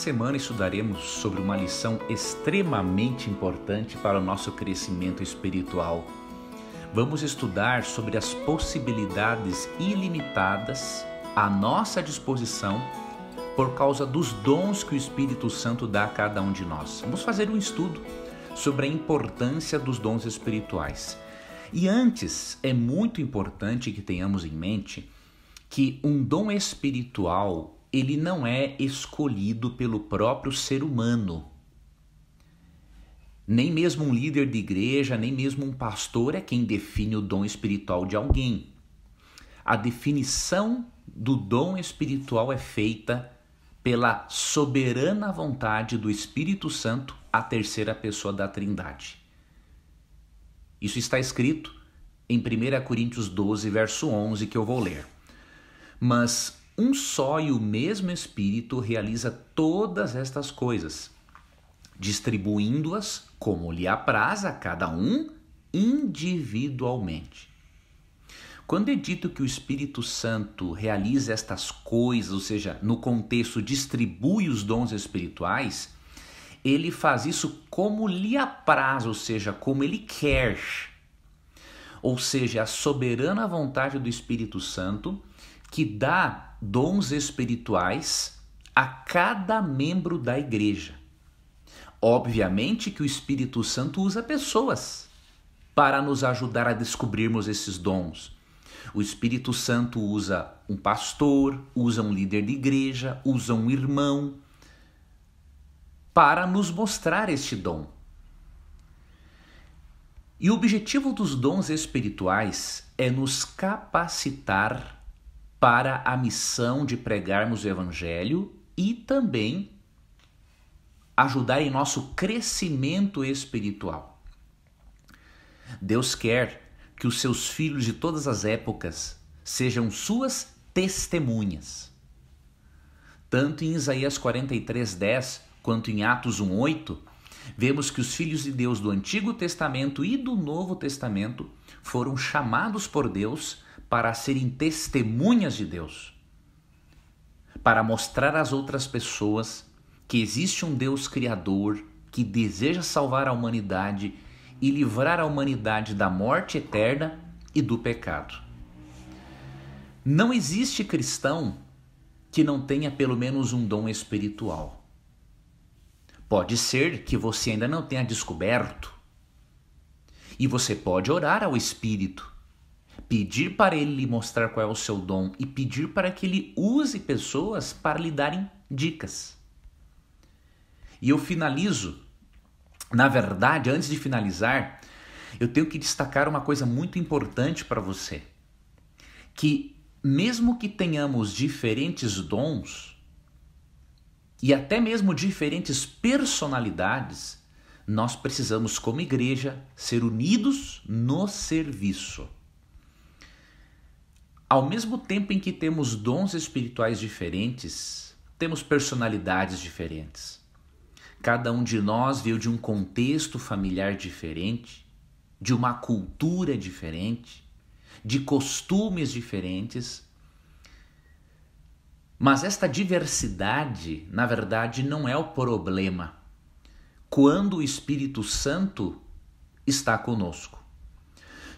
semana estudaremos sobre uma lição extremamente importante para o nosso crescimento espiritual. Vamos estudar sobre as possibilidades ilimitadas à nossa disposição por causa dos dons que o Espírito Santo dá a cada um de nós. Vamos fazer um estudo sobre a importância dos dons espirituais. E antes, é muito importante que tenhamos em mente que um dom espiritual, ele não é escolhido pelo próprio ser humano. Nem mesmo um líder de igreja, nem mesmo um pastor é quem define o dom espiritual de alguém. A definição do dom espiritual é feita pela soberana vontade do Espírito Santo, a terceira pessoa da Trindade. Isso está escrito em 1 Coríntios 12, verso 11, que eu vou ler. Mas um só e o mesmo Espírito realiza todas estas coisas, distribuindo-as como lhe apraz a cada um individualmente. Quando é dito que o Espírito Santo realiza estas coisas, ou seja, no contexto distribui os dons espirituais, ele faz isso como lhe apraz, ou seja, como ele quer. Ou seja, a soberana vontade do Espírito Santo que dá dons espirituais a cada membro da igreja. Obviamente que o Espírito Santo usa pessoas para nos ajudar a descobrirmos esses dons. O Espírito Santo usa um pastor, usa um líder de igreja, usa um irmão para nos mostrar este dom. E o objetivo dos dons espirituais é nos capacitar para a missão de pregarmos o Evangelho e também ajudar em nosso crescimento espiritual. Deus quer que os seus filhos de todas as épocas sejam suas testemunhas. Tanto em Isaías 43:10 quanto em Atos 1:8, vemos que os filhos de Deus do Antigo Testamento e do Novo Testamento foram chamados por Deus para serem testemunhas de Deus, para mostrar às outras pessoas que existe um Deus criador que deseja salvar a humanidade e livrar a humanidade da morte eterna e do pecado. Não existe cristão que não tenha pelo menos um dom espiritual. Pode ser que você ainda não tenha descoberto. E você pode orar ao Espírito, pedir para ele lhe mostrar qual é o seu dom e pedir para que ele use pessoas para lhe darem dicas. E eu finalizo, na verdade, antes de finalizar, eu tenho que destacar uma coisa muito importante para você, que mesmo que tenhamos diferentes dons e até mesmo diferentes personalidades, nós precisamos, como igreja, ser unidos no serviço. Ao mesmo tempo em que temos dons espirituais diferentes, temos personalidades diferentes. Cada um de nós veio de um contexto familiar diferente, de uma cultura diferente, de costumes diferentes. Mas esta diversidade, na verdade, não é o problema quando o Espírito Santo está conosco.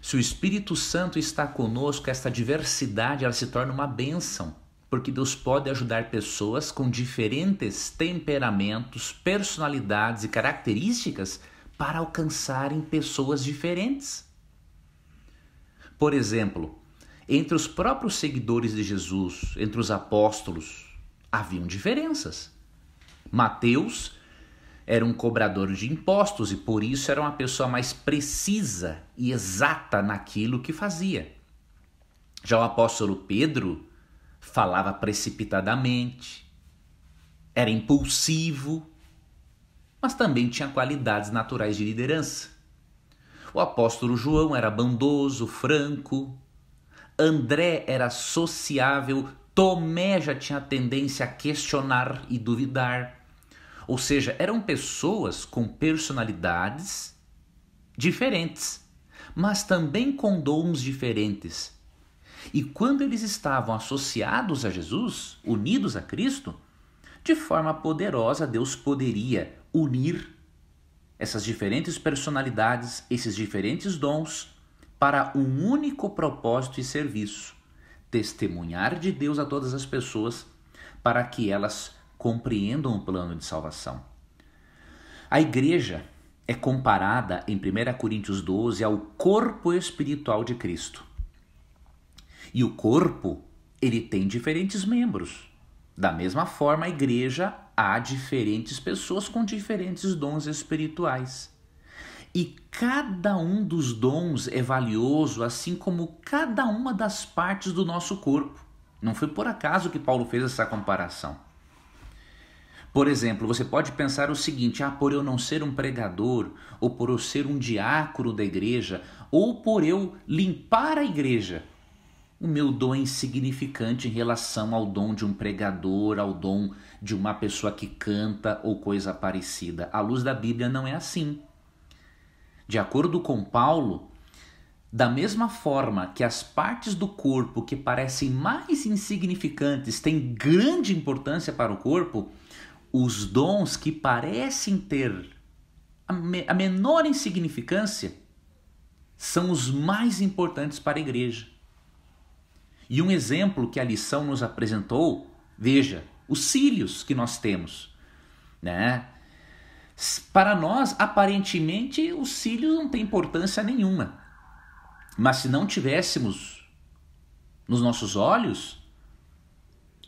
Se o Espírito Santo está conosco, esta diversidade ela se torna uma bênção, porque Deus pode ajudar pessoas com diferentes temperamentos, personalidades e características para alcançarem pessoas diferentes. Por exemplo, entre os próprios seguidores de Jesus, entre os apóstolos, haviam diferenças. Mateus era um cobrador de impostos e por isso era uma pessoa mais precisa e exata naquilo que fazia. Já o apóstolo Pedro falava precipitadamente, era impulsivo, mas também tinha qualidades naturais de liderança. O apóstolo João era bondoso, franco, André era sociável, Tomé já tinha tendência a questionar e duvidar. Ou seja, eram pessoas com personalidades diferentes, mas também com dons diferentes. E quando eles estavam associados a Jesus, unidos a Cristo, de forma poderosa, Deus poderia unir essas diferentes personalidades, esses diferentes dons, para um único propósito e serviço: testemunhar de Deus a todas as pessoas para que elas compreendam o plano de salvação. A igreja é comparada em 1 Coríntios 12 ao corpo espiritual de Cristo. E o corpo, ele tem diferentes membros. Da mesma forma, a igreja há diferentes pessoas com diferentes dons espirituais. E cada um dos dons é valioso, assim como cada uma das partes do nosso corpo. Não foi por acaso que Paulo fez essa comparação. Por exemplo, você pode pensar o seguinte: por eu não ser um pregador, ou por eu ser um diácono da igreja, ou por eu limpar a igreja, o meu dom é insignificante em relação ao dom de um pregador, ao dom de uma pessoa que canta ou coisa parecida. À luz da Bíblia não é assim. De acordo com Paulo, da mesma forma que as partes do corpo que parecem mais insignificantes têm grande importância para o corpo, os dons que parecem ter a menor insignificância são os mais importantes para a igreja. E um exemplo que a lição nos apresentou, veja, os cílios que nós temos, né? Para nós, aparentemente, os cílios não têm importância nenhuma. Mas se não tivéssemos nos nossos olhos,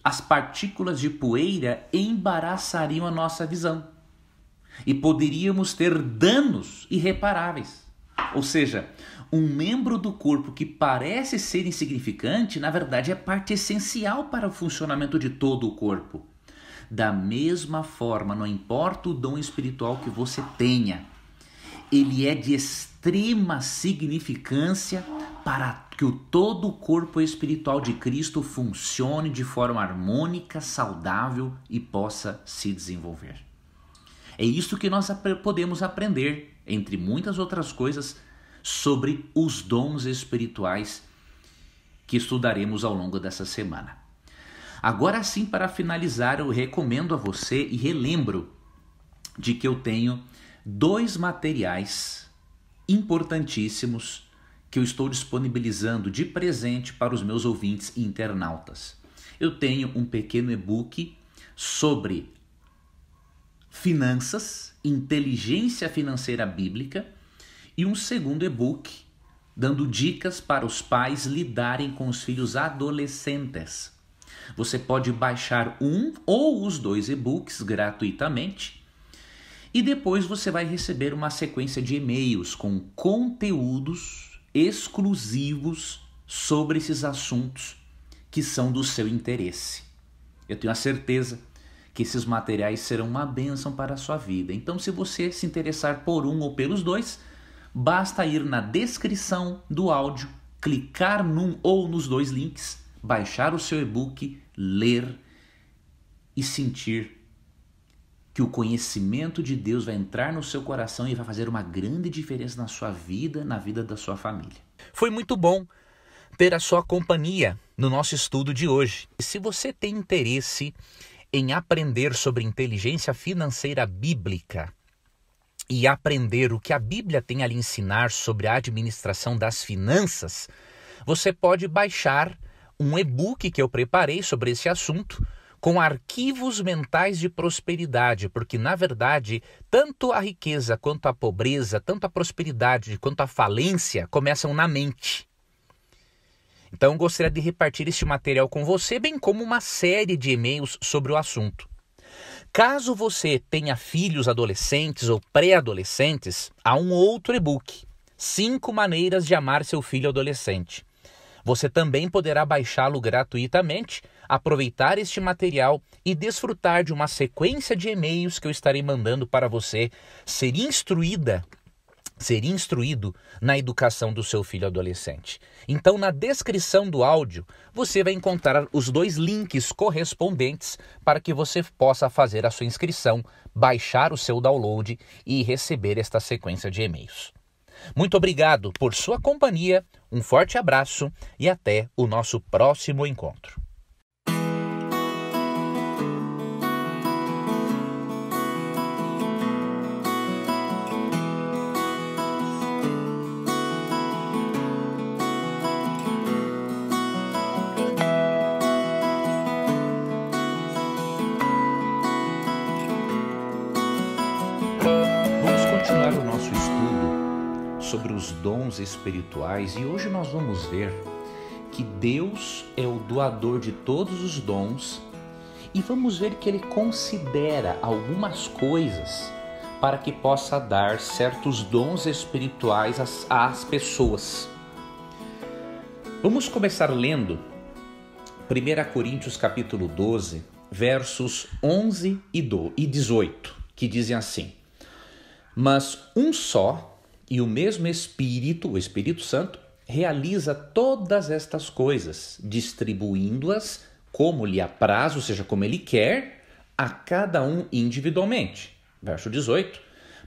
as partículas de poeira embaraçariam a nossa visão e poderíamos ter danos irreparáveis. Ou seja, um membro do corpo que parece ser insignificante, na verdade, é parte essencial para o funcionamento de todo o corpo. Da mesma forma, não importa o dom espiritual que você tenha, ele é de extrema significância para que todo o corpo espiritual de Cristo funcione de forma harmônica, saudável e possa se desenvolver. É isso que nós podemos aprender, entre muitas outras coisas, sobre os dons espirituais que estudaremos ao longo dessa semana. Agora sim, para finalizar, eu recomendo a você e relembro de que eu tenho 2 materiais importantíssimos que eu estou disponibilizando de presente para os meus ouvintes e internautas. Eu tenho um pequeno e-book sobre finanças, inteligência financeira bíblica, e um segundo e-book dando dicas para os pais lidarem com os filhos adolescentes. Você pode baixar um ou os 2 e-books gratuitamente e depois você vai receber uma sequência de e-mails com conteúdos exclusivos sobre esses assuntos que são do seu interesse. Eu tenho a certeza que esses materiais serão uma bênção para a sua vida. Então, se você se interessar por um ou pelos 2, basta ir na descrição do áudio, clicar num ou nos 2 links, baixar o seu e-book, ler e sentir que o conhecimento de Deus vai entrar no seu coração e vai fazer uma grande diferença na sua vida, na vida da sua família. Foi muito bom ter a sua companhia no nosso estudo de hoje. E se você tem interesse em aprender sobre inteligência financeira bíblica e aprender o que a Bíblia tem a lhe ensinar sobre a administração das finanças, você pode baixar um e-book que eu preparei sobre esse assunto, com arquivos mentais de prosperidade, porque, na verdade, tanto a riqueza quanto a pobreza, tanto a prosperidade quanto a falência começam na mente. Então, eu gostaria de repartir este material com você, bem como uma série de e-mails sobre o assunto. Caso você tenha filhos adolescentes ou pré-adolescentes, há um outro e-book, 5 maneiras de amar seu filho adolescente. Você também poderá baixá-lo gratuitamente, aproveitar este material e desfrutar de uma sequência de e-mails que eu estarei mandando para você ser instruído na educação do seu filho adolescente. Então, na descrição do áudio, você vai encontrar os 2 links correspondentes para que você possa fazer a sua inscrição, baixar o seu download e receber esta sequência de e-mails. Muito obrigado por sua companhia, um forte abraço e até o nosso próximo encontro. dons espirituais e hoje nós vamos ver que Deus é o doador de todos os dons e vamos ver que Ele considera algumas coisas para que possa dar certos dons espirituais às pessoas. Vamos começar lendo 1 Coríntios capítulo 12, versos 11 e 18, que dizem assim: Mas um só e o mesmo Espírito, o Espírito Santo, realiza todas estas coisas, distribuindo-as como lhe apraz, ou seja, como ele quer, a cada um individualmente. Verso 18.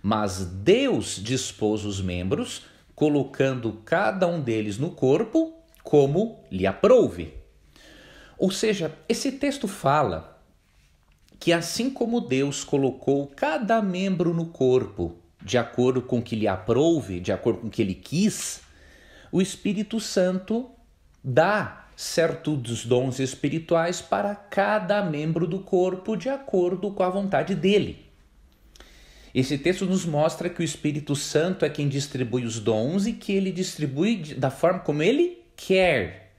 Mas Deus dispôs os membros, colocando cada um deles no corpo, como lhe aprouve. Ou seja, esse texto fala que assim como Deus colocou cada membro no corpo, de acordo com o que lhe aprouve, de acordo com o que ele quis, o Espírito Santo dá certos dons espirituais para cada membro do corpo de acordo com a vontade dele. Esse texto nos mostra que o Espírito Santo é quem distribui os dons e que ele distribui da forma como ele quer.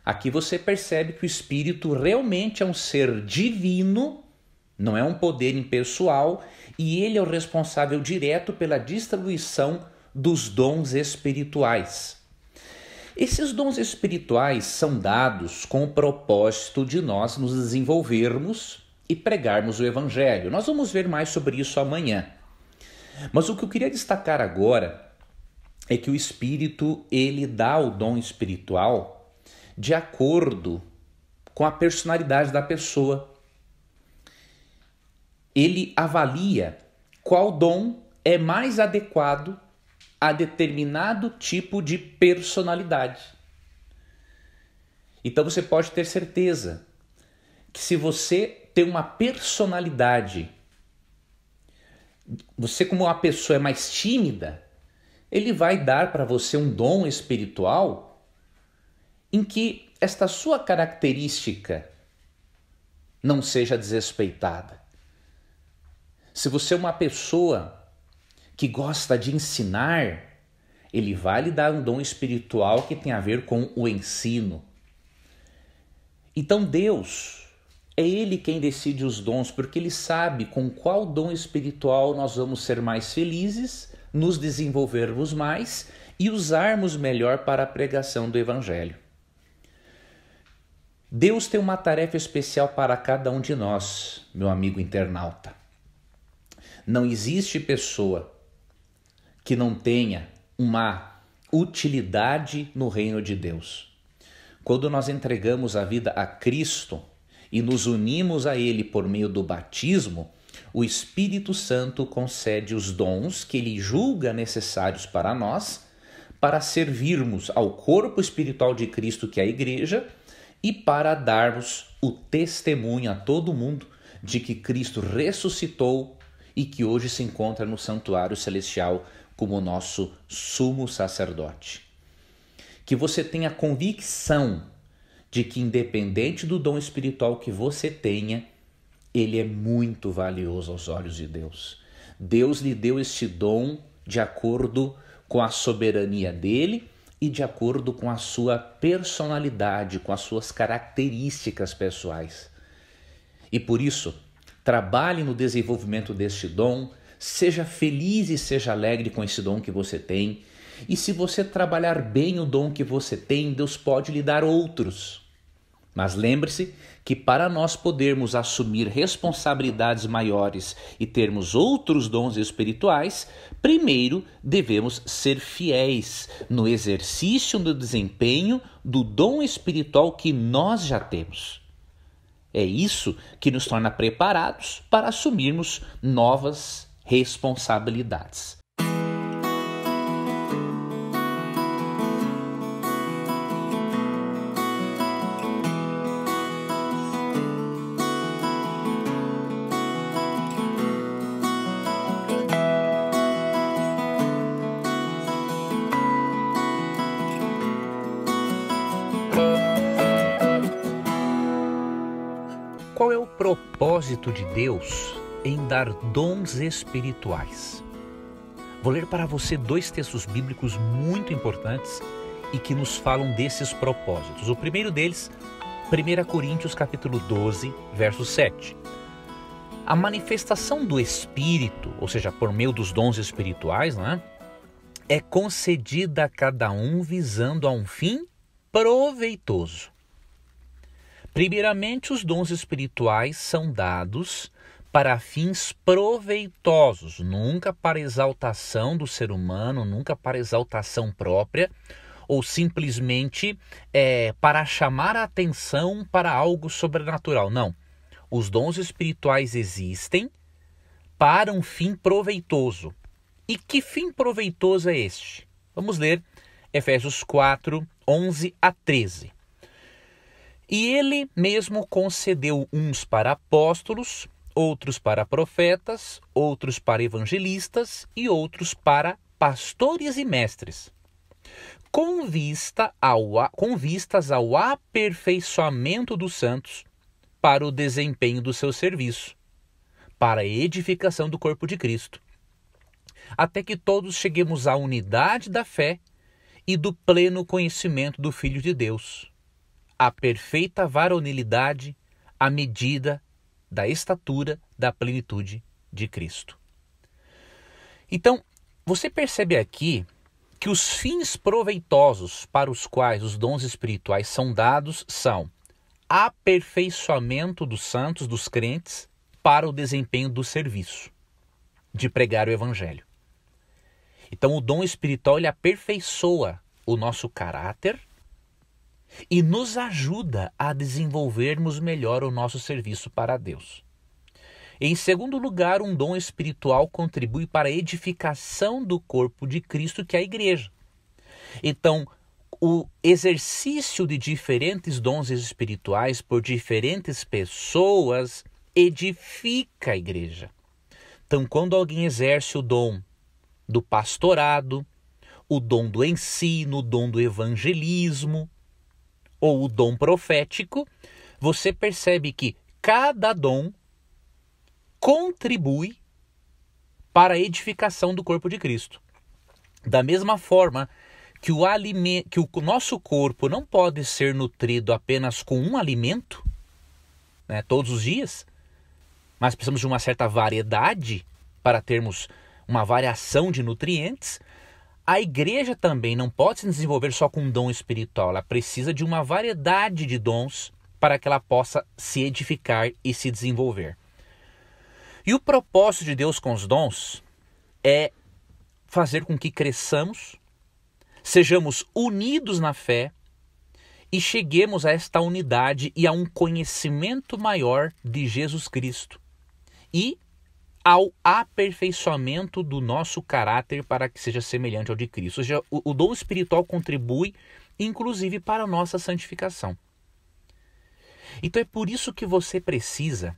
Aqui você percebe que o Espírito realmente é um ser divino, não é um poder impessoal, e ele é o responsável direto pela distribuição dos dons espirituais. Esses dons espirituais são dados com o propósito de nós nos desenvolvermos e pregarmos o Evangelho. Nós vamos ver mais sobre isso amanhã. Mas o que eu queria destacar agora é que o Espírito, ele dá o dom espiritual de acordo com a personalidade da pessoa. Ele avalia qual dom é mais adequado a determinado tipo de personalidade. Então você pode ter certeza que se você tem uma personalidade, você como uma pessoa é mais tímida, ele vai dar para você um dom espiritual em que esta sua característica não seja desrespeitada. Se você é uma pessoa que gosta de ensinar, ele vai lhe dar um dom espiritual que tem a ver com o ensino. Então Deus, é Ele quem decide os dons, porque Ele sabe com qual dom espiritual nós vamos ser mais felizes, nos desenvolvermos mais e usarmos melhor para a pregação do Evangelho. Deus tem uma tarefa especial para cada um de nós, meu amigo internauta. Não existe pessoa que não tenha uma utilidade no reino de Deus. Quando nós entregamos a vida a Cristo e nos unimos a Ele por meio do batismo, o Espírito Santo concede os dons que Ele julga necessários para nós, para servirmos ao corpo espiritual de Cristo, que é a igreja, e para darmos o testemunho a todo mundo de que Cristo ressuscitou e que hoje se encontra no santuário celestial como nosso sumo sacerdote. Que você tenha convicção de que, independente do dom espiritual que você tenha, ele é muito valioso aos olhos de Deus. Deus lhe deu este dom de acordo com a soberania dele e de acordo com a sua personalidade, com as suas características pessoais. E por isso, trabalhe no desenvolvimento deste dom, seja feliz e seja alegre com esse dom que você tem. E se você trabalhar bem o dom que você tem, Deus pode lhe dar outros. Mas lembre-se que para nós podermos assumir responsabilidades maiores e termos outros dons espirituais, primeiro devemos ser fiéis no exercício, no desempenho do dom espiritual que nós já temos. É isso que nos torna preparados para assumirmos novas responsabilidades. Qual é o propósito de Deus em dar dons espirituais? Vou ler para você 2 textos bíblicos muito importantes e que nos falam desses propósitos. O primeiro deles, 1 Coríntios capítulo 12, verso 7. A manifestação do Espírito, ou seja, por meio dos dons espirituais, né, é concedida a cada um visando a um fim proveitoso. Primeiramente, os dons espirituais são dados para fins proveitosos, nunca para exaltação do ser humano, nunca para exaltação própria, ou simplesmente para chamar a atenção para algo sobrenatural. Não. Os dons espirituais existem para um fim proveitoso. E que fim proveitoso é este? Vamos ler Efésios 4, 11 a 13. E ele mesmo concedeu uns para apóstolos, outros para profetas, outros para evangelistas e outros para pastores e mestres, com vistas ao aperfeiçoamento dos santos para o desempenho do seu serviço, para a edificação do corpo de Cristo, até que todos cheguemos à unidade da fé e do pleno conhecimento do Filho de Deus, à perfeita varonilidade, à medida da estatura da plenitude de Cristo. Então, você percebe aqui que os fins proveitosos para os quais os dons espirituais são dados são aperfeiçoamento dos santos, dos crentes, para o desempenho do serviço, de pregar o Evangelho. Então, o dom espiritual ele aperfeiçoa o nosso caráter e nos ajuda a desenvolvermos melhor o nosso serviço para Deus. Em segundo lugar, um dom espiritual contribui para a edificação do corpo de Cristo, que é a igreja. Então, o exercício de diferentes dons espirituais por diferentes pessoas edifica a igreja. Então, quando alguém exerce o dom do pastorado, o dom do ensino, o dom do evangelismo ou o dom profético, você percebe que cada dom contribui para a edificação do corpo de Cristo. Da mesma forma que o nosso corpo não pode ser nutrido apenas com um alimento, né, todos os dias, mas precisamos de uma certa variedade para termos uma variação de nutrientes. A igreja também não pode se desenvolver só com um dom espiritual, ela precisa de uma variedade de dons para que ela possa se edificar e se desenvolver. E o propósito de Deus com os dons é fazer com que cresçamos, sejamos unidos na fé e cheguemos a esta unidade e a um conhecimento maior de Jesus Cristo e ao aperfeiçoamento do nosso caráter para que seja semelhante ao de Cristo. Ou seja, o dom espiritual contribui, inclusive, para a nossa santificação. Então é por isso que você precisa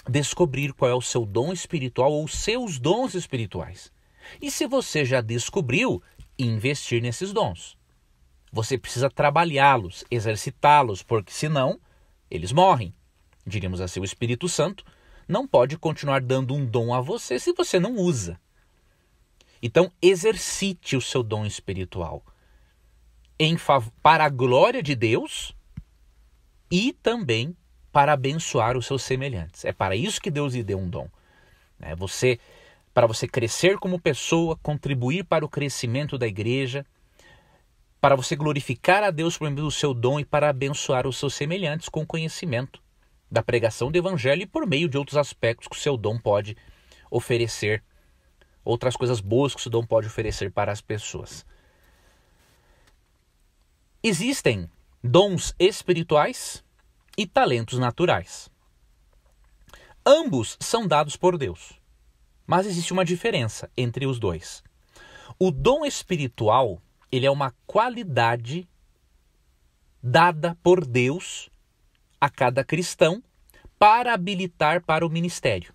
descobrir qual é o seu dom espiritual ou seus dons espirituais. E se você já descobriu, investir nesses dons. Você precisa trabalhá-los, exercitá-los, porque senão eles morrem. Diríamos assim, o Espírito Santo não pode continuar dando um dom a você se você não usa. Então, exercite o seu dom espiritual para a glória de Deus e também para abençoar os seus semelhantes. É para isso que Deus lhe deu um dom. Para você crescer como pessoa, contribuir para o crescimento da igreja, para você glorificar a Deus por meio do seu dom e para abençoar os seus semelhantes com conhecimento da pregação do Evangelho e por meio de outros aspectos que o seu dom pode oferecer, outras coisas boas que o seu dom pode oferecer para as pessoas. Existem dons espirituais e talentos naturais. Ambos são dados por Deus, mas existe uma diferença entre os dois. O dom espiritual, ele é uma qualidade dada por Deus a cada cristão para habilitar para o ministério.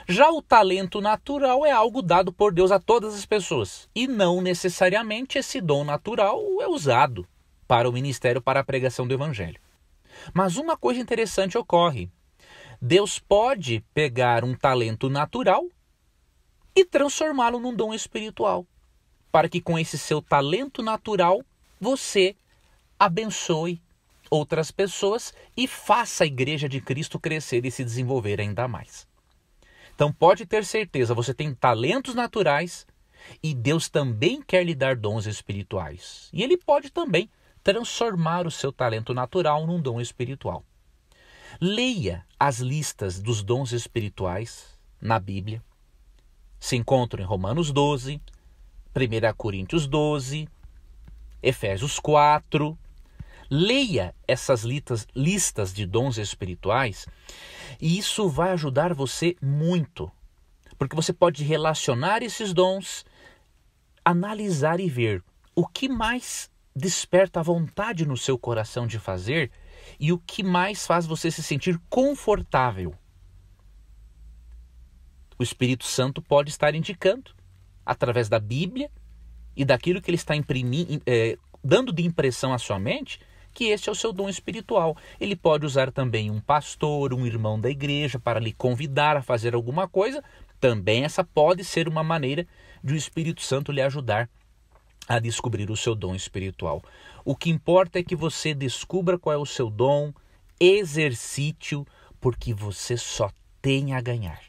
Já o talento natural é algo dado por Deus a todas as pessoas e não necessariamente esse dom natural é usado para o ministério, para a pregação do Evangelho. Mas uma coisa interessante ocorre. Deus pode pegar um talento natural e transformá-lo num dom espiritual, para que com esse seu talento natural você abençoe outras pessoas e faça a Igreja de Cristo crescer e se desenvolver ainda mais. Então pode ter certeza, você tem talentos naturais e Deus também quer lhe dar dons espirituais. E Ele pode também transformar o seu talento natural num dom espiritual. Leia as listas dos dons espirituais na Bíblia. Se encontram em Romanos 12, 1 Coríntios 12, Efésios 4. Leia essas listas de dons espirituais e isso vai ajudar você muito, porque você pode relacionar esses dons, analisar e ver o que mais desperta a vontade no seu coração de fazer e o que mais faz você se sentir confortável. O Espírito Santo pode estar indicando, através da Bíblia e daquilo que ele está dando de impressão à sua mente, que este é o seu dom espiritual. Ele pode usar também um pastor, um irmão da igreja para lhe convidar a fazer alguma coisa. Também essa pode ser uma maneira de o Espírito Santo lhe ajudar a descobrir o seu dom espiritual. O que importa é que você descubra qual é o seu dom, exercite-o, porque você só tem a ganhar.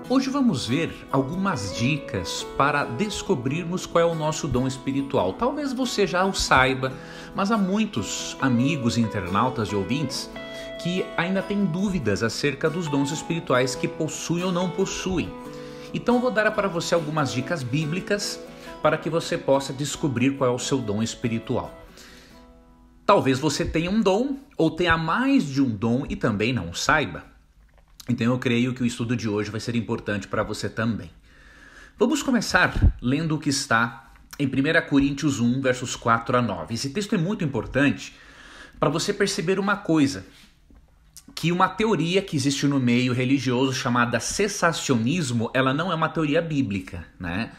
Hoje vamos ver algumas dicas para descobrirmos qual é o nosso dom espiritual. Talvez você já o saiba, mas há muitos amigos, internautas e ouvintes que ainda têm dúvidas acerca dos dons espirituais que possuem ou não possuem. Então eu vou dar para você algumas dicas bíblicas para que você possa descobrir qual é o seu dom espiritual. Talvez você tenha um dom ou tenha mais de um dom e também não o saiba. Então eu creio que o estudo de hoje vai ser importante para você também. Vamos começar lendo o que está em 1 Coríntios 1, versos 4 a 9. Esse texto é muito importante para você perceber uma coisa, que uma teoria que existe no meio religioso chamada cessacionismo, ela não é uma teoria bíblica, né?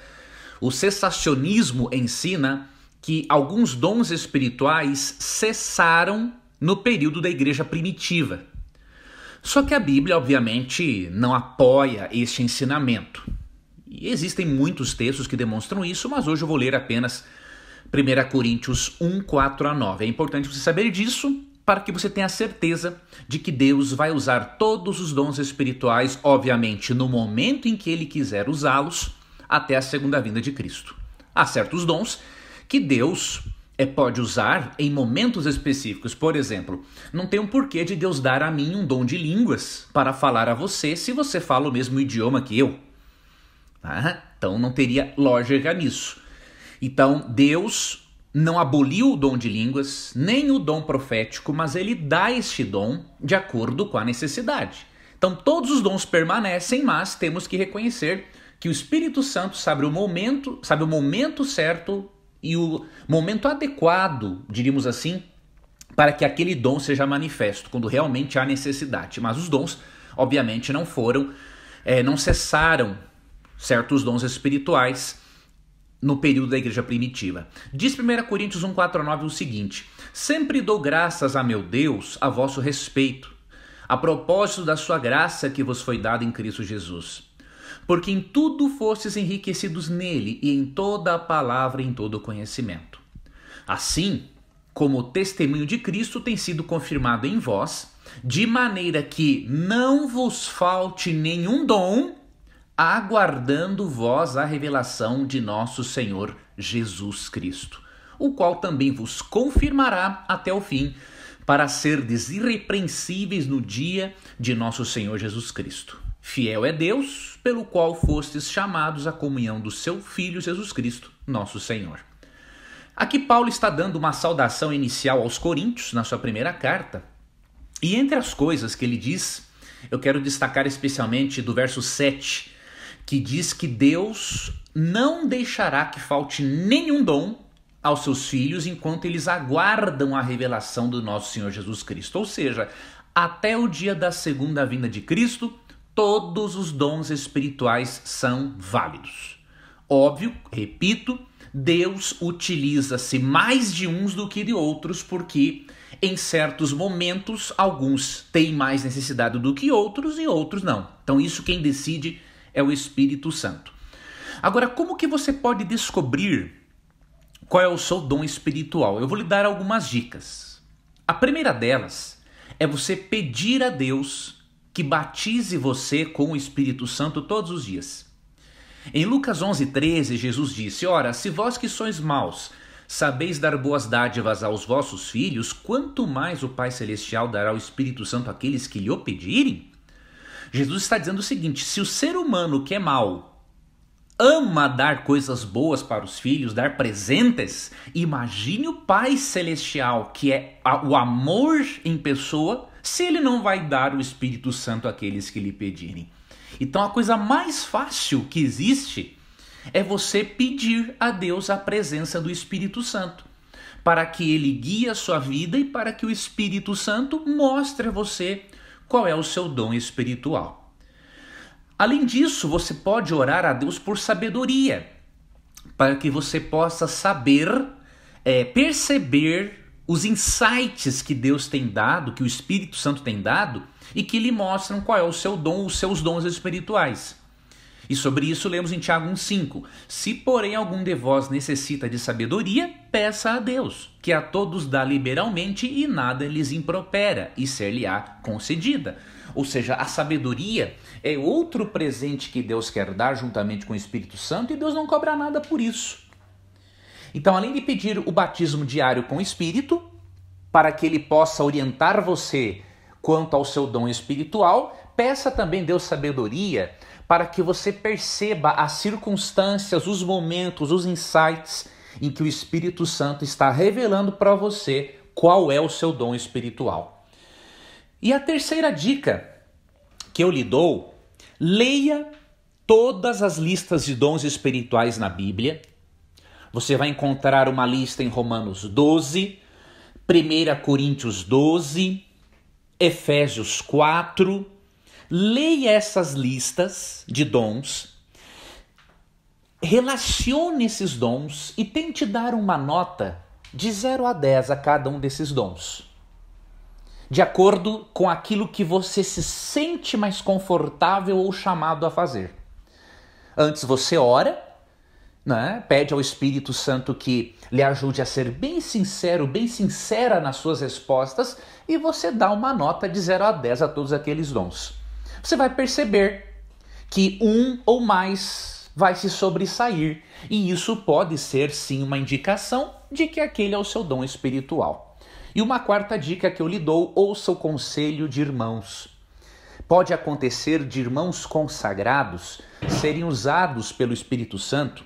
O cessacionismo ensina que alguns dons espirituais cessaram no período da igreja primitiva. Só que a Bíblia, obviamente, não apoia este ensinamento. E existem muitos textos que demonstram isso, mas hoje eu vou ler apenas 1 Coríntios 1, 4 a 9. É importante você saber disso para que você tenha certeza de que Deus vai usar todos os dons espirituais, obviamente, no momento em que Ele quiser usá-los, até a segunda vinda de Cristo. Há certos dons que Deus pode usar em momentos específicos. Por exemplo, não tem um porquê de Deus dar a mim um dom de línguas para falar a você se você fala o mesmo idioma que eu. Então não teria lógica nisso. Então Deus não aboliu o dom de línguas, nem o dom profético, mas Ele dá este dom de acordo com a necessidade. Então todos os dons permanecem, mas temos que reconhecer que o Espírito Santo sabe o momento certo e o momento adequado, diríamos assim, para que aquele dom seja manifesto, quando realmente há necessidade. Mas os dons, obviamente, não cessaram certos dons espirituais no período da igreja primitiva. Diz 1 Coríntios 1, 4 a 9 o seguinte: sempre dou graças a meu Deus a vosso respeito, a propósito da sua graça que vos foi dada em Cristo Jesus. Porque em tudo fostes enriquecidos nele, e em toda a palavra e em todo o conhecimento. Assim, como o testemunho de Cristo tem sido confirmado em vós, de maneira que não vos falte nenhum dom, aguardando vós a revelação de nosso Senhor Jesus Cristo, o qual também vos confirmará até o fim, para serdes irrepreensíveis no dia de nosso Senhor Jesus Cristo. Fiel é Deus, pelo qual fostes chamados à comunhão do seu Filho Jesus Cristo, nosso Senhor. Aqui Paulo está dando uma saudação inicial aos Coríntios, na sua primeira carta. E entre as coisas que ele diz, eu quero destacar especialmente do verso 7, que diz que Deus não deixará que falte nenhum dom aos seus filhos enquanto eles aguardam a revelação do nosso Senhor Jesus Cristo. Ou seja, até o dia da segunda vinda de Cristo, todos os dons espirituais são válidos. Óbvio, repito, Deus utiliza-se mais de uns do que de outros, porque em certos momentos alguns têm mais necessidade do que outros e outros não. Então isso quem decide é o Espírito Santo. Agora, como que você pode descobrir qual é o seu dom espiritual? Eu vou lhe dar algumas dicas. A primeira delas é você pedir a Deus que batize você com o Espírito Santo todos os dias. Em Lucas 11:13, Jesus disse: Ora, se vós que sois maus, sabeis dar boas dádivas aos vossos filhos, quanto mais o Pai Celestial dará o Espírito Santo àqueles que lhe o pedirem? Jesus está dizendo o seguinte: se o ser humano que é mau ama dar coisas boas para os filhos, dar presentes, imagine o Pai Celestial, que é o amor em pessoa, se ele não vai dar o Espírito Santo àqueles que lhe pedirem. Então a coisa mais fácil que existe é você pedir a Deus a presença do Espírito Santo, para que ele guie a sua vida e para que o Espírito Santo mostre a você qual é o seu dom espiritual. Além disso, você pode orar a Deus por sabedoria, para que você possa saber, perceber os insights que Deus tem dado, que o Espírito Santo tem dado, e que lhe mostram qual é o seu dom, os seus dons espirituais. E sobre isso lemos em Tiago 1:5. Se, porém, algum de vós necessita de sabedoria, peça a Deus, que a todos dá liberalmente e nada lhes impropera, e ser-lhe-á concedida. Ou seja, a sabedoria é outro presente que Deus quer dar juntamente com o Espírito Santo e Deus não cobra nada por isso. Então, além de pedir o batismo diário com o Espírito, para que ele possa orientar você quanto ao seu dom espiritual, peça também a Deus sabedoria para que você perceba as circunstâncias, os momentos, os insights em que o Espírito Santo está revelando para você qual é o seu dom espiritual. E a terceira dica que eu lhe dou: leia todas as listas de dons espirituais na Bíblia. Você vai encontrar uma lista em Romanos 12, 1 Coríntios 12, Efésios 4. Leia essas listas de dons, relacione esses dons e tente dar uma nota de 0 a 10 a cada um desses dons, de acordo com aquilo que você se sente mais confortável ou chamado a fazer. Antes você ora, né? Pede ao Espírito Santo que lhe ajude a ser bem sincero, bem sincera nas suas respostas, e você dá uma nota de 0 a 10 a todos aqueles dons. Você vai perceber que um ou mais vai se sobressair, e isso pode ser sim uma indicação de que aquele é o seu dom espiritual. E uma quarta dica que eu lhe dou: ouça o conselho de irmãos. Pode acontecer de irmãos consagrados serem usados pelo Espírito Santo.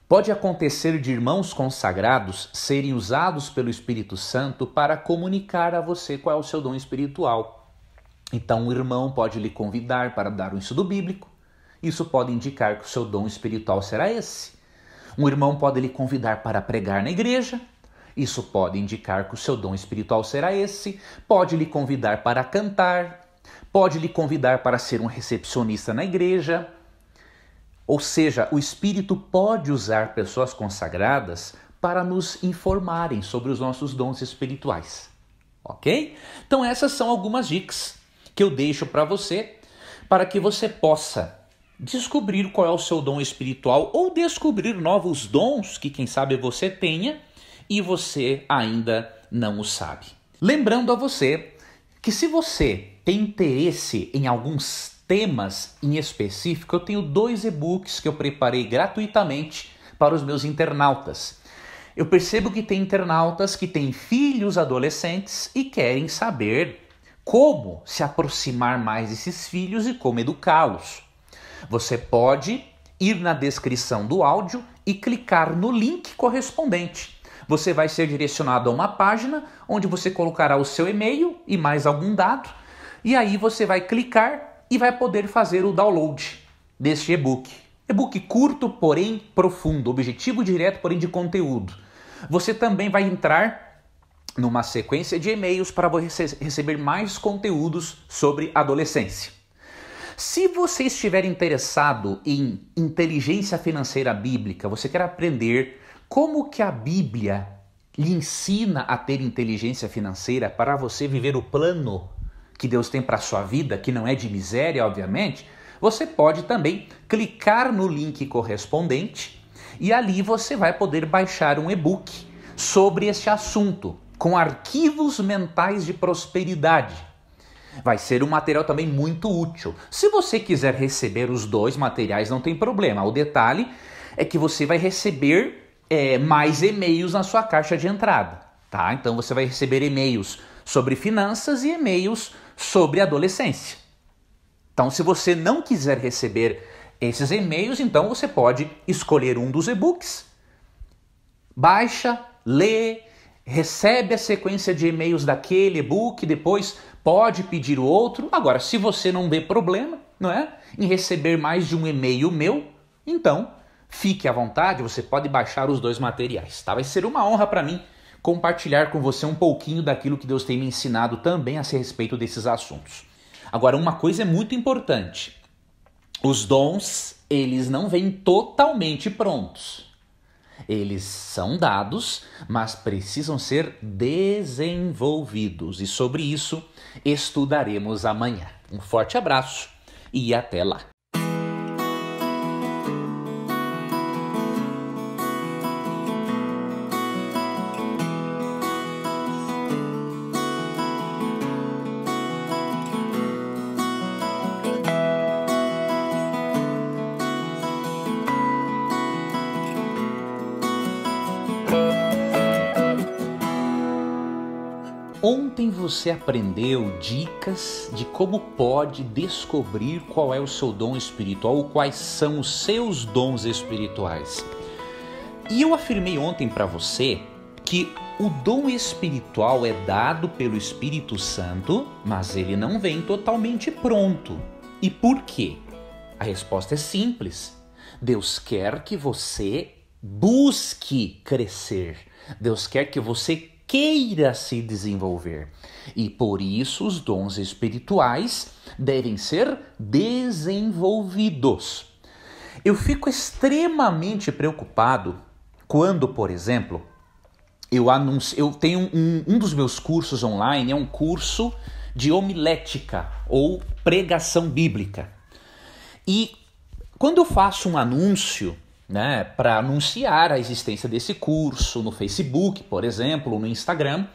Pode acontecer de irmãos consagrados serem usados pelo Espírito Santo para comunicar a você qual é o seu dom espiritual. Então um irmão pode lhe convidar para dar um estudo bíblico. Isso pode indicar que o seu dom espiritual será esse. Um irmão pode lhe convidar para pregar na igreja. Isso pode indicar que o seu dom espiritual será esse. Pode lhe convidar para cantar. Pode lhe convidar para ser um recepcionista na igreja. Ou seja, o Espírito pode usar pessoas consagradas para nos informarem sobre os nossos dons espirituais. Ok? Então essas são algumas dicas que eu deixo para você, para que você possa descobrir qual é o seu dom espiritual ou descobrir novos dons que quem sabe você tenha e você ainda não o sabe. Lembrando a você que se você tem interesse em alguns temas em específico, eu tenho 2 e-books que eu preparei gratuitamente para os meus internautas. Eu percebo que tem internautas que têm filhos adolescentes e querem saber como se aproximar mais desses filhos e como educá-los. Você pode ir na descrição do áudio e clicar no link correspondente. Você vai ser direcionado a uma página onde você colocará o seu e-mail e mais algum dado, e aí você vai clicar e vai poder fazer o download deste e-book. E-book curto, porém profundo, objetivo direto, porém de conteúdo. Você também vai entrar numa sequência de e-mails para você receber mais conteúdos sobre adolescência. Se você estiver interessado em inteligência financeira bíblica, você quer aprender como que a Bíblia lhe ensina a ter inteligência financeira para você viver o plano que Deus tem para a sua vida, que não é de miséria, obviamente, você pode também clicar no link correspondente e ali você vai poder baixar um e-book sobre este assunto, com arquivos mentais de prosperidade. Vai ser um material também muito útil. Se você quiser receber os dois materiais, não tem problema. O detalhe é que você vai receber mais e-mails na sua caixa de entrada, tá? Então você vai receber e-mails sobre finanças e e-mails sobre adolescência. Então, se você não quiser receber esses e-mails, então você pode escolher um dos e-books, baixa, lê, recebe a sequência de e-mails daquele e-book, depois pode pedir o outro. Agora, se você não vê problema, não é, em receber mais de um e-mail meu, então fique à vontade, você pode baixar os dois materiais, tá? Vai ser uma honra para mim compartilhar com você um pouquinho daquilo que Deus tem me ensinado também a respeito desses assuntos. Agora, uma coisa é muito importante. Os dons, eles não vêm totalmente prontos. Eles são dados, mas precisam ser desenvolvidos. E sobre isso estudaremos amanhã. Um forte abraço e até lá. Ontem você aprendeu dicas de como pode descobrir qual é o seu dom espiritual ou quais são os seus dons espirituais. E eu afirmei ontem para você que o dom espiritual é dado pelo Espírito Santo, mas ele não vem totalmente pronto. E por quê? A resposta é simples. Deus quer que você busque crescer. Deus quer que você queira se desenvolver. E por isso os dons espirituais devem ser desenvolvidos. Eu fico extremamente preocupado quando, por exemplo, eu tenho um dos meus cursos online, é um curso de homilética ou pregação bíblica. E quando eu faço um anúncio, né, para anunciar a existência desse curso no Facebook, por exemplo, no Instagram,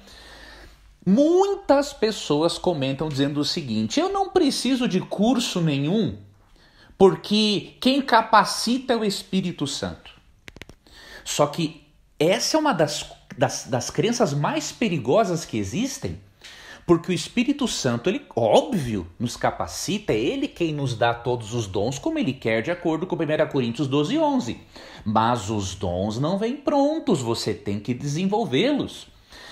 muitas pessoas comentam dizendo o seguinte: eu não preciso de curso nenhum, porque quem capacita é o Espírito Santo. Só que essa é uma das crenças mais perigosas que existem, porque o Espírito Santo, ele, óbvio, nos capacita, é ele quem nos dá todos os dons como ele quer, de acordo com 1 Coríntios 12:11. Mas os dons não vêm prontos, você tem que desenvolvê-los.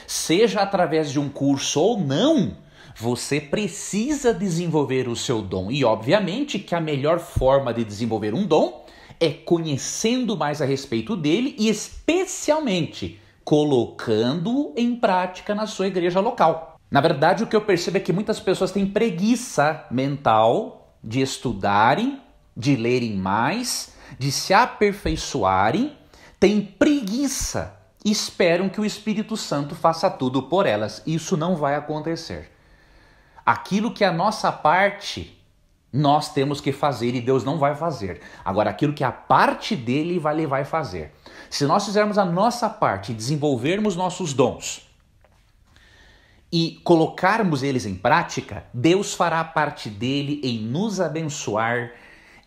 Seja através de um curso ou não, você precisa desenvolver o seu dom. E obviamente que a melhor forma de desenvolver um dom é conhecendo mais a respeito dele e especialmente colocando-o em prática na sua igreja local. Na verdade, o que eu percebo é que muitas pessoas têm preguiça mental de estudarem, de lerem mais, de se aperfeiçoarem, têm preguiça e esperam que o Espírito Santo faça tudo por elas. Isso não vai acontecer. Aquilo que é a nossa parte, nós temos que fazer e Deus não vai fazer. Agora, aquilo que é a parte dele, ele vai fazer. Se nós fizermos a nossa parte e desenvolvermos nossos dons, e colocarmos eles em prática, Deus fará a parte dele em nos abençoar,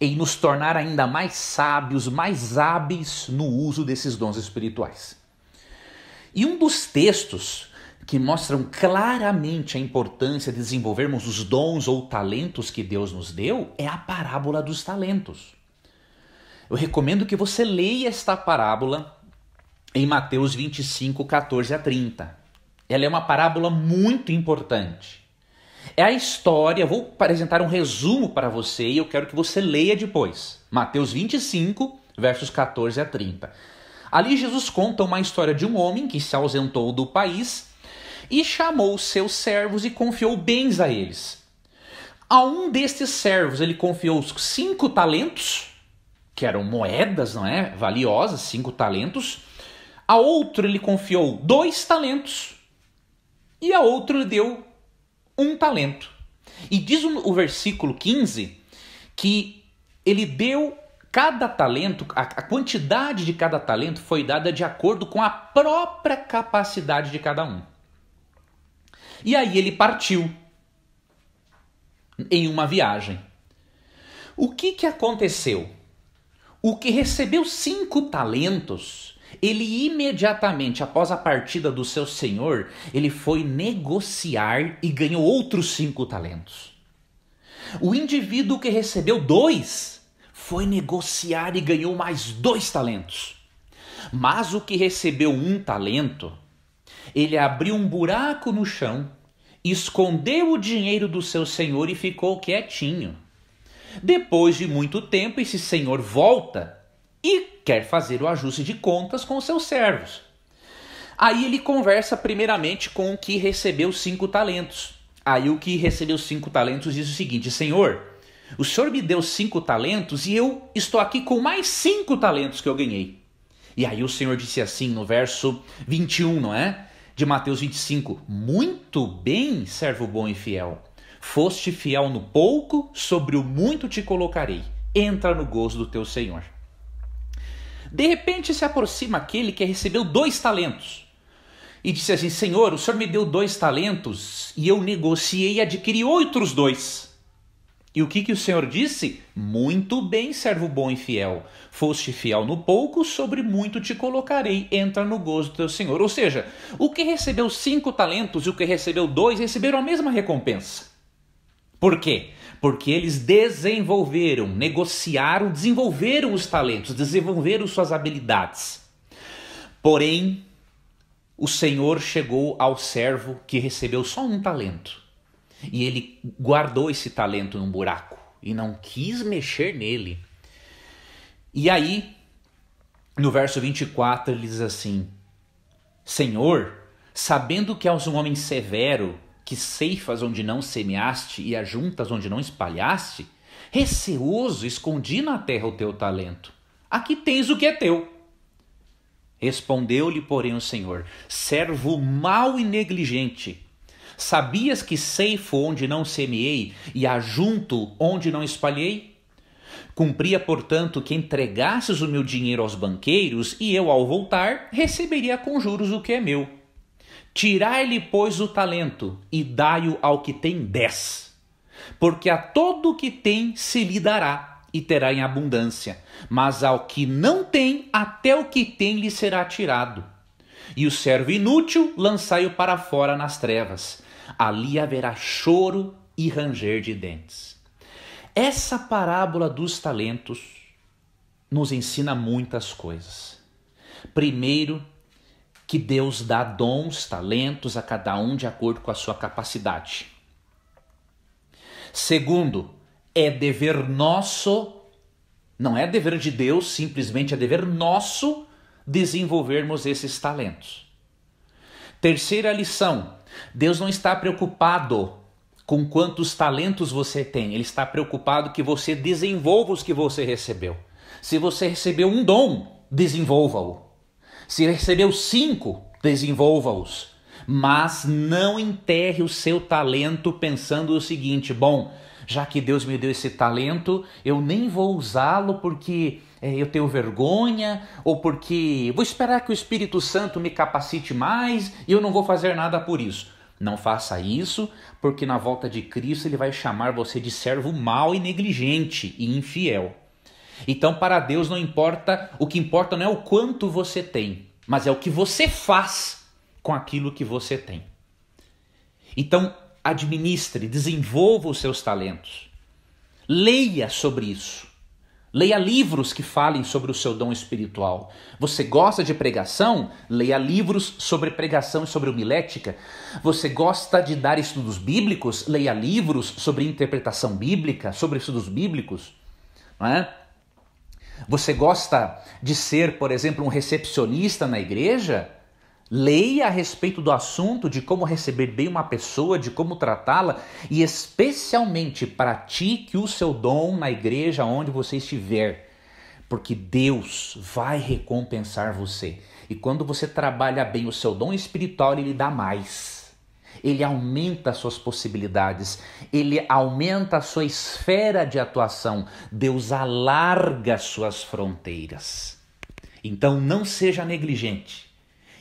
em nos tornar ainda mais sábios, mais hábeis no uso desses dons espirituais. E um dos textos que mostram claramente a importância de desenvolvermos os dons ou talentos que Deus nos deu é a parábola dos talentos. Eu recomendo que você leia esta parábola em Mateus 25, 14 a 30. Ela é uma parábola muito importante. É a história, vou apresentar um resumo para você e eu quero que você leia depois. Mateus 25, versos 14 a 30. Ali Jesus conta uma história de um homem que se ausentou do país e chamou os seus servos e confiou bens a eles. A um destes servos ele confiou 5 talentos, que eram moedas, não é? Valiosas, 5 talentos. A outro ele confiou 2 talentos e a outro ele deu 1 talento. E diz o versículo 15 que ele deu cada talento, a quantidade de cada talento foi dada de acordo com a própria capacidade de cada um. E aí ele partiu em uma viagem. O que aconteceu? O que recebeu 5 talentos, ele imediatamente após a partida do seu senhor, ele foi negociar e ganhou outros 5 talentos. O indivíduo que recebeu 2 foi negociar e ganhou mais 2 talentos. Mas o que recebeu 1 talento, ele abriu um buraco no chão, escondeu o dinheiro do seu senhor e ficou quietinho. Depois de muito tempo, esse senhor volta e quer fazer o ajuste de contas com os seus servos. Aí ele conversa primeiramente com o que recebeu 5 talentos. Aí o que recebeu 5 talentos diz o seguinte: Senhor, o senhor me deu 5 talentos e eu estou aqui com mais 5 talentos que eu ganhei. E aí o senhor disse assim no verso 21, não é? De Mateus 25, muito bem, servo bom e fiel. Foste fiel no pouco, sobre o muito te colocarei. Entra no gozo do teu Senhor. De repente se aproxima aquele que recebeu 2 talentos. E disse assim: Senhor, o senhor me deu 2 talentos e eu negociei e adquiri outros 2. E o que o senhor disse? Muito bem, servo bom e fiel. Foste fiel no pouco, sobre muito te colocarei. Entra no gozo do teu Senhor. Ou seja, o que recebeu 5 talentos e o que recebeu 2 receberam a mesma recompensa. Por quê? Porque eles desenvolveram, negociaram, desenvolveram os talentos, desenvolveram suas habilidades. Porém, o Senhor chegou ao servo que recebeu só 1 talento. E ele guardou esse talento num buraco e não quis mexer nele. E aí, no verso 24, ele diz assim: Senhor, sabendo que és um homem severo, que ceifas onde não semeaste e ajuntas onde não espalhaste, receoso escondi na terra o teu talento. Aqui tens o que é teu. Respondeu-lhe, porém, o Senhor: servo mau e negligente, sabias que ceifo onde não semeei e ajunto onde não espalhei? Cumpria, portanto, que entregasses o meu dinheiro aos banqueiros e eu, ao voltar, receberia com juros o que é meu. Tirai-lhe, pois, o talento e dai-o ao que tem 10. Porque a todo o que tem se lhe dará e terá em abundância, mas ao que não tem, até o que tem lhe será tirado. E o servo inútil lançai-o para fora nas trevas. Ali haverá choro e ranger de dentes. Essa parábola dos talentos nos ensina muitas coisas. Primeiro, que Deus dá dons, talentos a cada um de acordo com a sua capacidade. Segundo, é dever nosso, não é dever de Deus, simplesmente é dever nosso desenvolvermos esses talentos. Terceira lição, Deus não está preocupado com quantos talentos você tem, Ele está preocupado que você desenvolva os que você recebeu. Se você recebeu um dom, desenvolva-o. Se recebeu 5, desenvolva-os. Mas não enterre o seu talento pensando o seguinte: bom, já que Deus me deu esse talento, eu nem vou usá-lo porque eu tenho vergonha, ou porque vou esperar que o Espírito Santo me capacite mais e eu não vou fazer nada por isso. Não faça isso, porque na volta de Cristo Ele vai chamar você de servo mau e negligente e infiel. Então, para Deus não importa, o que importa não é o quanto você tem, mas é o que você faz com aquilo que você tem. Então, administre, desenvolva os seus talentos. Leia sobre isso. Leia livros que falem sobre o seu dom espiritual. Você gosta de pregação? Leia livros sobre pregação e sobre homilética. Você gosta de dar estudos bíblicos? Leia livros sobre interpretação bíblica, sobre estudos bíblicos. Não é? Você gosta de ser, por exemplo, um recepcionista na igreja? Leia a respeito do assunto, de como receber bem uma pessoa, de como tratá-la e especialmente pratique o seu dom na igreja onde você estiver, porque Deus vai recompensar você. E quando você trabalha bem o seu dom espiritual, Ele lhe dá mais. Ele aumenta as suas possibilidades, Ele aumenta a sua esfera de atuação, Deus alarga suas fronteiras. Então não seja negligente.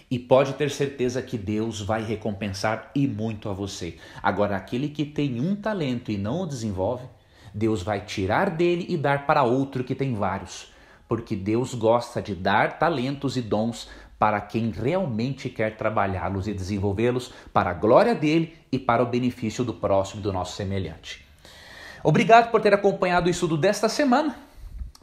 E pode ter certeza que Deus vai recompensar e muito a você. Agora, aquele que tem um talento e não o desenvolve, Deus vai tirar dele e dar para outro que tem vários. Porque Deus gosta de dar talentos e dons para quem realmente quer trabalhá-los e desenvolvê-los para a glória dele e para o benefício do próximo e do nosso semelhante. Obrigado por ter acompanhado o estudo desta semana.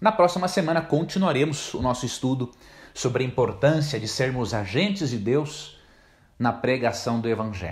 Na próxima semana continuaremos o nosso estudo sobre a importância de sermos agentes de Deus na pregação do Evangelho.